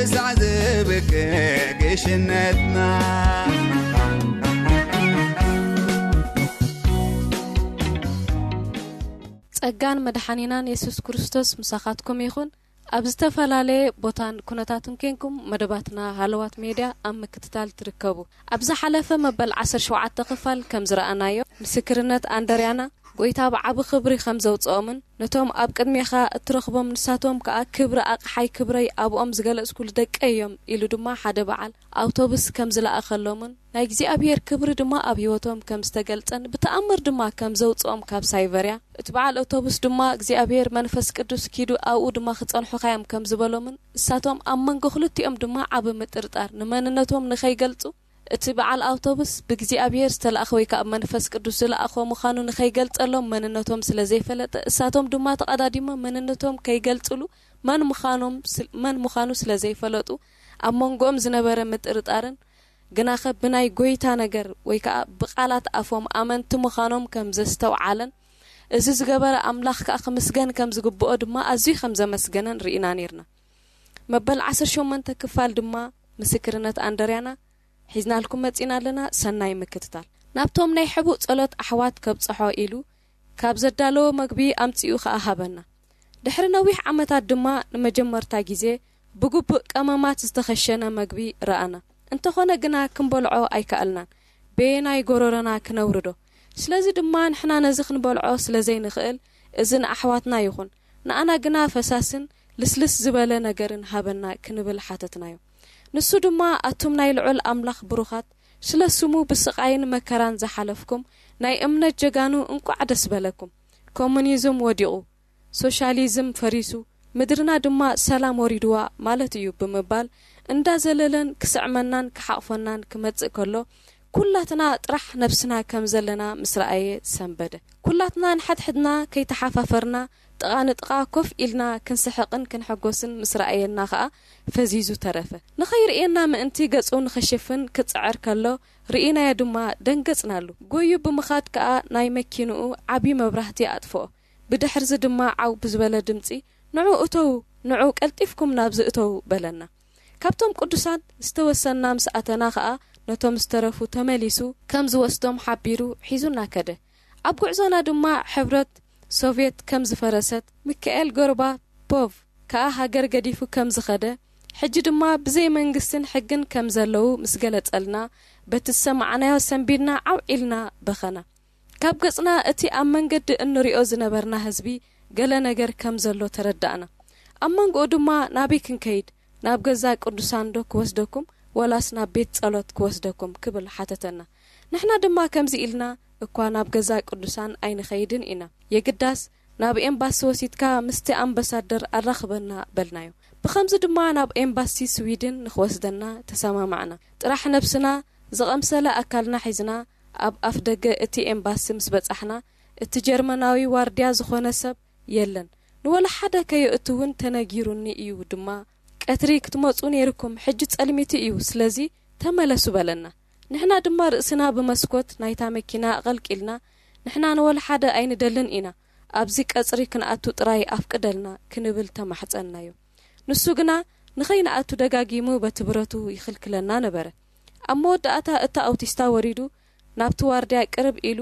كسعذبك قشنتنا ጸጋን መድኃኒናን ኢየሱስ ክርስቶስ ምሳኻትኩም ይኹን ኣብ ዝተፈላልየ ቦታን ኩነታትን ኮንኩም መደባትና ሃለዋት ሚድያ ኣብ ምክትታል ትርከቡ ኣብዛ ሓለፈ መበል 17 ክፋል ከም ዝረኣናዮ ምስክርነት አንደርያና ጎይታ ብዓብ ክብሪ ከም ዘውጽኦምን ነቶም ኣብ ቅድሚኻ እትረኽቦም ንሳቶም ከኣ ክብሪ ኣቕሓይ ክብረይ ኣብኦም ዝገለጽኩል ደቀዮም ኢሉ ድማ ሓደ በዓል ኣውቶቡስ ከም ዝለኣኸሎምን ናይ እግዚአብሔር ክብሪ ድማ ኣብ ህይወቶም ከም ዝተገልጸን ብተኣምር ድማ ከም ዘውጽኦም ካብ ሳይቨርያ እቲ በዓል ኣውቶቡስ ድማ እግዚአብሔር መንፈስ ቅዱስ ኪዱ ኣብኡ ድማ ክጸንሑ ኻዮም ከም ዝበሎምን እሳቶም ኣብ መንጎ ክልቲኦም ድማ ዓብ ምጥርጣር ንመንነቶም ንኸይገልጹ እቲ በዓል ኣውቶቡስ ብእግዚአብሔር ዝተላእኸ ወይ ከዓ መንፈስ ቅዱስ ዝለኣኸ ምዃኑ ንኸይገልጸሎም መንነቶም ስለዘይፈለጠ እሳቶም ድማ ተቐዳዲሞም መንነቶም ከይገልጽሉ መን ምዃኑ ስለዘይፈለጡ ኣብ መንጎኦም ዝነበረ ምጥርጣርን ግናኸ ብናይ ጎይታ ነገር ወይ ከዓ ብቃላት ኣፎም ኣመንቲ ምዃኖም ከም ዘስተውዓለን እዚ ዝገበረ ኣምላኽ ከዓ ክምስገን ከም ዝግብኦ ድማ ኣዝዩ ከም ዘመስገነን ርኢና ነርና መበል 18 ክፋል ድማ ምስክርነት አንደርያና ሒዝናልኩም መጺና ኣለና ሰናይ ምክትታል ናብቶም ናይ ሕቡእ ጸሎት ኣሕዋት ከብጽሖ ኢሉ ካብ ዘዳለዎ መግቢ ኣምጽኡ ከኣሃበና ድሕሪ ነዊሕ ዓመታት ድማ ንመጀመርታ ግዜ ብግቡእ ቀመማት ዝተኸሸነ መግቢ ረኣና እንተኾነ ግና ክንበልዖ ኣይከኣልናን በየናይ ጎረሮና ክነውርዶ ስለዚ ድማ ንሕና ነዚ ክንበልዖ ስለዘይንኽእል እዚ ንኣሕዋትና ይኹን ንኣና ግና ፈሳስን ልስልስ ዝበለ ነገርን ሃበና ክንብል ሓተትናዮ ንሱ ድማ ኣቱም ናይ ልዑል ኣምላኽ ብሩኻት ስለ ስሙ ብስቃይን መከራን ዝሓለፍኩም ናይ እምነት ጀጋኑ እንቋዕ ደስ በለኩም ኮሙኒዝም ወዲቑ ሶሻሊዝም ፈሪሱ ምድርና ድማ ሰላም ወሪድዋ ማለት እዩ ብምባል እንዳዘለለን ክስዕመናን ክሓቕፈናን ክመጽእ ከሎ ኩላትና ጥራሕ ነፍስና ከም ዘለና ምስራአየ ሰንበደ ኩላትና ንሓድሕድና ከይተሓፋፈርና ጥቓ ኮፍ ኢልና ክንስሕቕን ክንሐጎስን ምስራአየና ከዓ ፈዚዙ ተረፈ ንኸይርኤና ምእንቲ ገጹ ንኸሽፍን ክጽዕር ከሎ ርኢናዮ ድማ ደንገጽናሉ ጎዩ ብምኻድ ከዓ ናይ መኪንኡ ዓቢ መብራህቲ ኣጥፍኦ ብድሕርዚ ድማ ዓው ብዝበለ ድምጺ ንዑ እተው ንዑ ቀልጢፍኩም ናብዚ እተው በለና ካብቶም ቅዱሳት ዝተወሰና ምስኣተና ከዓ ነቶም ዝተረፉ ተመሊሱ ከም ዝወስዶም ሓቢሩ ሒዙና ከደ ኣብ ጉዕዞና ድማ ሕብረት ሶቪየት ከም ዝፈረሰት ሚካኤል ጎርባቾቭ ከዓ ሃገር ገዲፉ ከም ዝኸደ ሕጂ ድማ ብዘይ መንግስትን ሕግን ከም ዘለዉ ምስ ገለጸልና በቲ ሰማዕናዮ ሰንቢድና ዓውዒልና በኸና ካብ ገጽና እቲ ኣብ መንገዲ እንሪኦ ዝነበርና ህዝቢ ገለ ነገር ከም ዘሎ ተረዳእና ኣብ መንጎኡ ድማ ናበይ ክንከይድ ናብ ገዛ ቅዱሳን ዶ ክወስደኩም ወላስ ናብ ቤት ጸሎት ክወስደኩም ክብል ሓተተና ንሕና ድማ ከምዚ ኢልና እኳ ናብ ገዛ ቅዱሳን ኣይንኸይድን ኢና የግዳስ ናብ ኤምባሲ ወሲድካ ምስቲ ኣምባሳደር ኣራኽበና በልናዮ ብኸምዚ ድማ ናብ ኤምባሲ ስዊድን ንኽወስደና ተሰማማዕና ጥራሕ ነብስና ዝቐምሰለ ኣካልና ሒዝና ኣብ ኣፍ ደገ እቲ ኤምባሲ ምስ በጻሕና እቲ ጀርመናዊ ዋርድያ ዝኾነ ሰብ የለን ንወላ ሓደ ከየእትውን ተነጊሩኒ እዩ ድማ ቀትሪ ክትመጹ ነይርኩም ሕጂ ጸልሚቲ እዩ ስለዚ ተመለሱ በለና ንሕና ድማ ርእስና በመስኮት ናይታ መኪና ቀልቂልና ንሕና ንወላ ሓደ ኣይንደልን ኢና ኣብዚ ቀጽሪ ክንኣቱ ጥራይ ኣፍቅደልና ክንብል ተማሕጸናዮ ንሱ ግና ንኸይንኣቱ ደጋጊሙ በትብረቱ ይኽልክለና ነበረ ኣብ መወዳእታ እቲ ኣውቲስታ ወሪዱ ናብቲ ዋርድያ ቅርብ ኢሉ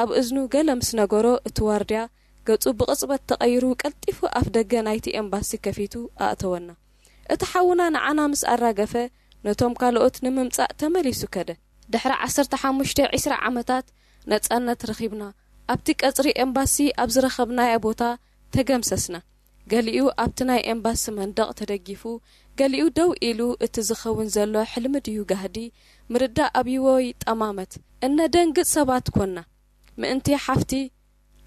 ኣብ እዝኑ ገለ ምስ ነገሮ እቲ ዋርድያ ገጹ ብቕጽበት ተቐይሩ ቀልጢፉ ኣፍ ደገ ናይቲ ኤምባሲ ከፊቱ ኣእተወና እቲ ሓውና ንዓና ምስ ኣራገፈ ነቶም ካልኦት ንምምጻእ ተመሊሱ ከደ ድሕሪ 15-20 ዓመታት ነጻነት ረኺብና ኣብቲ ቀጽሪ ኤምባሲ ኣብ ዝረኸብናዮ ቦታ ተገምሰስና ገሊኡ ኣብቲ ናይ ኤምባሲ መንደቕ ተደጊፉ ገሊኡ ደው ኢሉ እቲ ዝኸውን ዘሎ ሕልሚ ድዩ ጋህዲ ምርዳእ ኣብይዎ ይጠማመት እነደንግጥ ሰባት ኮና ምእንቲ ሓፍቲ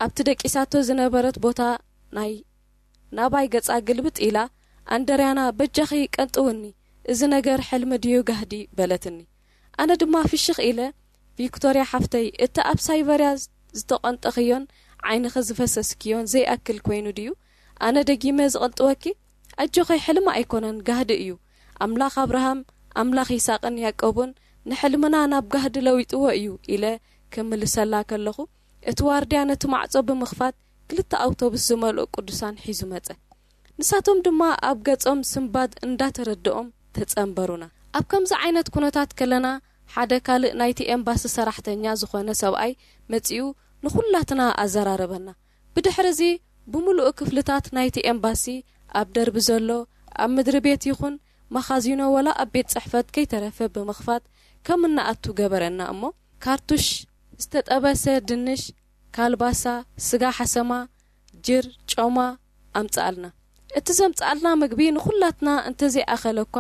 ኣብቲ ደቂሳቶ ዝነበረት ቦታ ናባይ ገጻ ግልብጥ ኢላ አንደርያና በጃኺ ቀንጥውኒ እዚ ነገር ሕልሚ ድዩ ጋህዲ በለትኒ ኣነ ድማ ፍሽኽ ኢለ ቪክቶሪያ ሓፍተይ እቲ ኣብ ሳይቨርያ ዝተቐንጠኽዮን ዓይንኸ ዝፈሰስክዮን ዘይኣክል ኮይኑ ድዩ ኣነ ደጊመ ዝቐንጥወኪ ኣጆኸይ ሕልሚ ኣይኮነን ጋህዲ እዩ ኣምላኽ አብርሃም ኣምላኽ ይስሐቅን ያዕቆብን ንሕልምና ናብ ጋህዲ ለዊጥዎ እዩ ኢለ ክምልሰላ ከለኹ እቲ ዋርድያ ነቲ ማዕጾ ብምኽፋት ክልተ ኣውቶቡስ ዝመልኡ ቅዱሳን ሒዙ መጸ ንሳቶም ድማ ኣብ ገጾም ስምባድ እንዳተረድኦም ተጸንበሩና ኣብ ከምዚ ዓይነት ኩነታት ከለና ሓደ ካልእ ናይቲ ኤምባሲ ሰራሕተኛ ዝኾነ ሰብኣይ መጺኡ ንኹላትና ኣዘራረበና ብድሕሪዚ ብሙሉእ ክፍልታት ናይቲ ኤምባሲ ኣብ ደርቢ ዘሎ ኣብ ምድሪ ቤት ይኹን መኻዚኖ ወላ ኣብ ቤት ጽሕፈት ከይተረፈ ብምኽፋት ከም እናኣቱ ገበረና እሞ ካርቱሽ ዝተጠበሰ ድንሽ ካልባሳ ስጋ ሓሰማ ጅር ጮማ ኣምጻልና እቲ ዘምጻልና ምግቢ ንኹላትና እንተዘይኣኸለኳ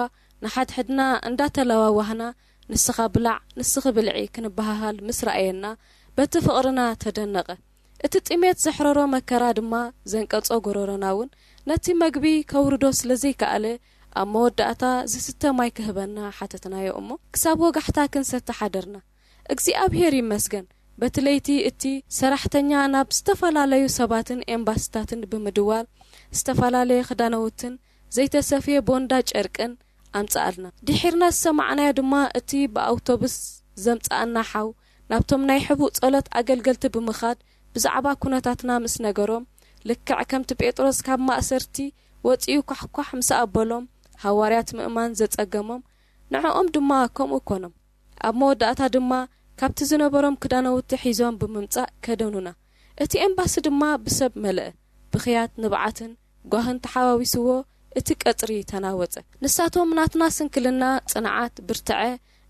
ንሓድሕድና እንዳተለዋዋህና ንስኻ ብላዕ ንስኺ ብልዒ ክንበሃሃል ምስ ረኣየና በቲ ፍቕርና ተደነቐ እቲ ጥሜት ዘሕረሮ መከራ ድማ ዘንቀጾ ጎረሮና እውን ነቲ መግቢ ከውርዶ ስለዘይከኣለ ኣብ መወዳእታ ዝስተ ማይ ክህበና ሓተትናዮ እሞ ክሳብ ወጋሕታ ክንሰተ ሓደርና እግዚኣብሔር ይመስገን በቲ ለይቲ እቲ ሰራሕተኛ ናብ ዝተፈላለዩ ሰባትን ኤምባሲታትን ብምድዋል ዝተፈላለዩ ክዳነውትን ዘይተሰፍየ ቦንዳ ጨርቅን ኣምጻኣልና ድሒርና ሰማዕናዮ ድማ እቲ ብኣውቶቡስ ዘምጻኣና ሓው ናብቶም ናይ ሕቡእ ጸሎት ኣገልገልቲ ብምኻድ ብዛዕባ ኩነታትና ምስ ነገሮም ልክዕ ከምቲ ጴጥሮስ ካብ ማእሰርቲ ወፂኡ ኳሕኳሕ ምስ ኣበሎም ሃዋርያት ምእማን ዘጸገሞም ንዕኦም ድማ ከምኡ ኮኖም ኣብ መወዳእታ ድማ ካብቲ ዝነበሮም ክዳነውቲ ሒዞም ብምምጻእ ከደኑና እቲ ኤምባሲ ድማ ብሰብ መልአ ብኽያት ንብዓትን ጓህን ተሓዋዊስዎ እቲ ቀጽሪ ተናወጸ ንሳቶም ናትና ስንክልና ጽንዓት ብርትዐ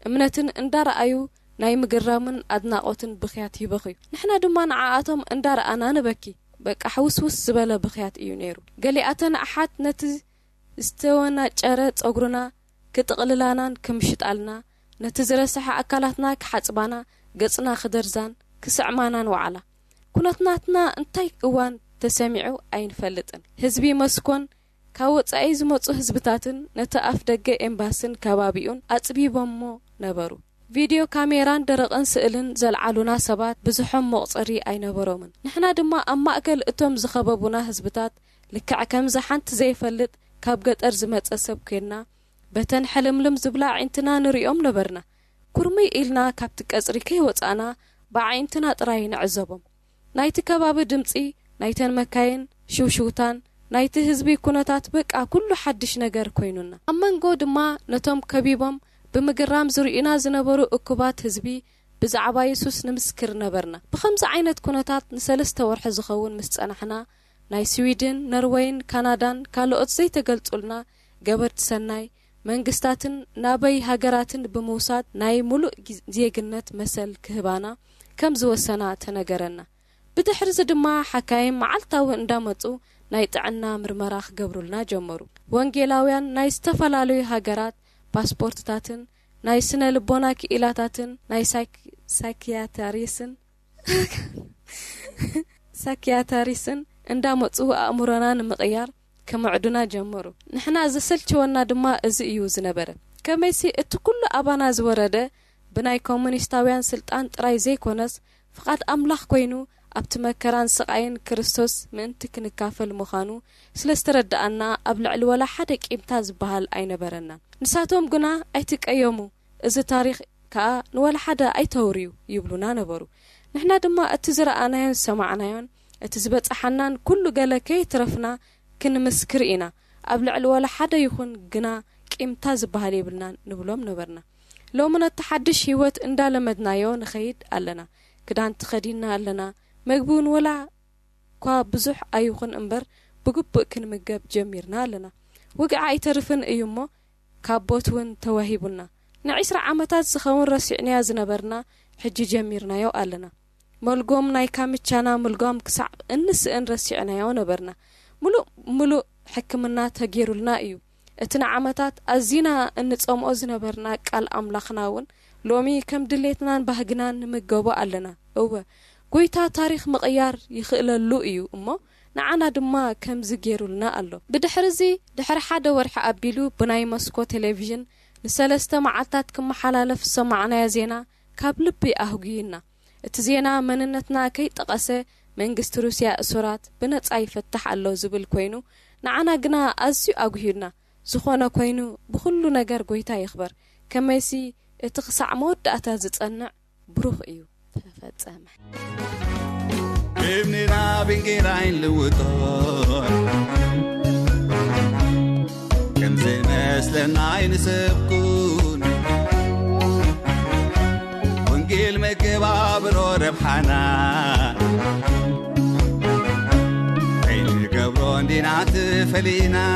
እምነትን እንዳረኣዩ ናይ ምግራምን ኣድናቆትን ብኽያት ይበኽዩ ንሕና ድማ ንዓኣቶም እንዳረኣና ንበኪ በቃ ሕውስውስ ዝበለ ብኽያት እዩ ነይሩ ገሊኣተን ኣሓት ነቲ ዝተወናጨረ ጸጉርና ክጥቕልላናን ክምሽጣልና ነቲ ዝረሰሐ ኣካላትና ክሓጽባና ገጽና ክደርዛን ክስዕማናን ወዓላ ኩነትናትና እንታይ እዋን ተሰሚዑ ኣይንፈልጥን ህዝቢ መስኮን ካብ ወጻኢ ዝመጹ ህዝብታትን ነቲ ኣፍ ደገ ኤምባስን ከባቢኡን ኣጽቢቦሞ ነበሩ ቪድዮ ካሜራን ደረቕን ስእልን ዘልዓሉና ሰባት ብዙሖም መቕጸሪ ኣይነበሮምን ንሕና ድማ ኣብ ማእከል እቶም ዝኸበቡና ህዝብታት ልክዕ ከምዚ ሓንቲ ዘይፈልጥ ካብ ገጠር ዝመጸ ሰብ ኮይና በተን ሕልምልም ዝብላ ዓይንትና ንሪኦም ነበርና ኩርመይ ኢልና ካብቲ ቀጽሪ ከይወጻና ብዓይንትና ጥራይ ንዕዘቦም ናይቲ ከባቢ ድምጺ ናይተን መካይን ሽውሽውታን ናይቲ ህዝቢ ኩነታት በቃ ኩሉ ሓድሽ ነገር ኮይኑና ኣብ መንጎ ድማ ነቶም ከቢቦም ብምግራም ዝርኡና ዝነበሩ እኩባት ህዝቢ ብዛዕባ ኢየሱስ ንምስክር ነበርና ብኸምዚ ዓይነት ኩነታት ንሰለስተ ወርሒ ዝኸውን ምስ ጸናሕና ናይ ስዊድን ኖርዌይን ካናዳን ካልኦት ዘይተገልጹልና ገበርቲ ሰናይ መንግስታትን ናበይ ሃገራትን ብምውሳድ ናይ ሙሉእ ዜግነት መሰል ክህባና ከም ዝወሰና ተነገረና ብድሕሪዚ ድማ ሓካይም መዓልታዊ እንዳመጹ ናይ ጥዕና ምርመራ ክገብሩልና ጀመሩ ወንጌላውያን ናይ ዝተፈላለዩ ሃገራት ፓስፖርትታትን ናይ ስነ ልቦና ክኢላታትን ናይ ሳይኪያትሪስን እንዳመጹ ኣእምሮና ንምቕያር ከመዕዱና ጀመሩ ንሕና ዘሰልችወና ድማ እዚ እዩ ዝነበረ ከመይሲ እቲ ኩሉ ኣባና ዝወረደ ብናይ ኮሙኒስታውያን ስልጣን ጥራይ ዘይኮነስ ፍቓድ ኣምላኽ ኮይኑ ኣብቲ መከራን ስቃይን ክርስቶስ ምእንቲ ክንካፈል ምዃኑ ስለዝተረዳኣና ኣብ ልዕሊ ወላ ሓደ ቂምታ ዝበሃል ኣይነበረና ንሳቶም ግና ኣይትቀየሙ እዚ ታሪኽ ከዓ ንወላ ሓደ ኣይተውርዩ ይብሉና ነበሩ ንሕና ድማ እቲ ዝረኣናዮን ሰማዕናዮን እቲ ዝበጽሓናን ኩሉ ገለ ከይትረፍና ክንምስክር ኢና ኣብ ልዕሊ ወላ ሓደ ይኹን ግና ቂምታ ዝበሃል ይብልና ንብሎም ነበርና ሎሚ ነቲ ሓድሽ ህይወት እንዳለመድናዮ ንኸይድ ኣለና ክዳን ተኸዲና ኣለና መግቡን ወላ ኳ ብዙሕ ኣይኹን እምበር ብግቡእ ክንምገብ ጀሚርና ኣለና ወግዓ ኣይተርፍን እዩ እሞ ካብ ቦት እውን ተዋሂቡልና ን20 ዓመታት ዝኸውን ረሲዕንያ ዝነበርና ሕጂ ጀሚርናዮ ኣለና መልጎም ናይ ካምቻና ምልጎም ክሳዕ እንስእን ረሲዕናዮ ነበርና ሙሉእ ሕክምና ተገይሩልና እዩ እቲ ንዓመታት ኣዚና እንጾምኦ ዝነበርና ቃል ኣምላኽና እውን ሎሚ ከም ድሌትናን ባህግናን ንምገቦ ኣለና እወ ጎይታ ታሪኽ ምቕያር ይኽእለሉ እዩ እሞ ንዓና ድማ ከም ዝገይሩልና ኣሎ ብድሕሪዚ ድሕሪ ሓደ ወርሒ ኣቢሉ ብናይ ሞስኮ ቴሌቪዥን ንሰለስተ መዓልታት ክመሓላለፍ ሰማዕናዮ ዜና ካብ ልቢ ኣህጉይና እቲ ዜና መንነትና ከይጠቐሰ መንግስቲ ሩስያ እሱራት ብነጻ ይፈትሕ ኣሎ ዝብል ኮይኑ ንዓና ግና ኣዝዩ ኣጉሂድና ዝኾነ ኮይኑ ብኩሉ ነገር ጎይታ ይኽበር ከመይሲ እቲ ክሳዕ መወዳእታ ዝጸንዕ ብሩኽ እዩ ተፈጸመ ብምኒና ብንጌራይን ልውጦን كم زي مثلنا عين سبكون ونقيل مكباب رو ربحنا عين قبرون دينا تفلينا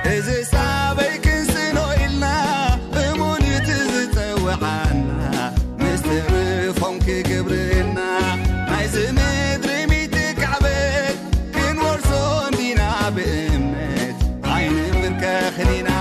إذا سابي كنسنو إلنا بموني تزتوحنا مسترفهم كقبرنا عايز مدري ميتك عبد كن ورسون دينا بإمت عين بركة خلينا